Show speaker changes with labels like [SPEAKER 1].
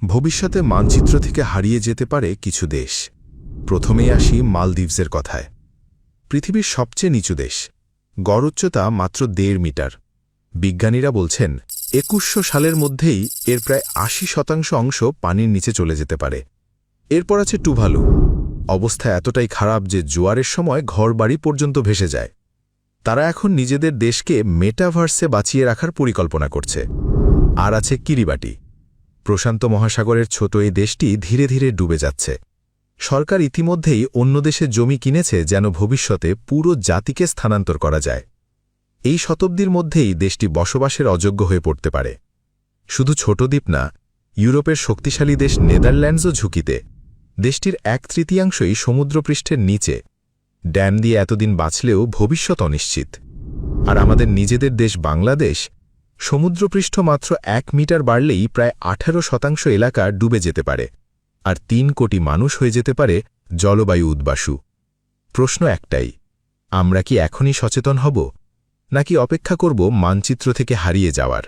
[SPEAKER 1] ভবিষ্যতে মানচিত্র থেকে হারিয়ে যেতে পারে কিছু দেশ। প্রথমেই আসি মালদ্বীপসের কথায়। পৃথিবীর সবচেয়ে নিচু দেশ, গড় উচ্চতা মাত্র 1.5 মিটার। বিজ্ঞানীরা বলছেন 2100 সালের মধ্যেই এর প্রায় 80% অংশ পানির নিচে চলে যেতে পারে। এরপর আছে টুভালু। অবস্থা এতটাই খারাপ যে জোয়ারের সময় ঘরবাড়ি পর্যন্ত ভেসে যায়। তারা এখন নিজেদের দেশকে মেটাভার্সে বাঁচিয়ে রাখার পরিকল্পনা করছে। আর আছে কিরিবাটি। প্রশান্ত মহাসাগরের ছোট এই দেশটি ধীরে ধীরে ডুবে যাচ্ছে। সরকার ইতিমধ্যেই অন্য দেশের জমি কিনেছে যেন ভবিষ্যতে পুরো জাতিকে স্থানান্তর করা যায়। এই শতাব্দীর মধ্যেই দেশটি বসবাসের অযোগ্য হয়ে পড়তে পারে। শুধু ছোট দ্বীপ না, ইউরোপের শক্তিশালী দেশ নেদারল্যান্ডসও ঝুঁকিতে। দেশটির 1/3 সমুদ্রপৃষ্ঠের নিচে। ড্যাম দিয়ে এতদিন বাঁচলেও ভবিষ্যৎ অনিশ্চিত। আর আমাদের নিজেদের দেশ বাংলাদেশ, সমুদ্রপৃষ্ঠ মাত্র 1 মিটার বাড়লেই প্রায় 18% এলাকা ডুবে যেতে পারে, আর 3 কোটি মানুষ হয়ে যেতে পারে জলবায়ু উদ্বাসু। প্রশ্ন একটাই, আমরা কি এখনই সচেতন হব, নাকি অপেক্ষা করব মানচিত্র থেকে হারিয়ে যাওয়ার?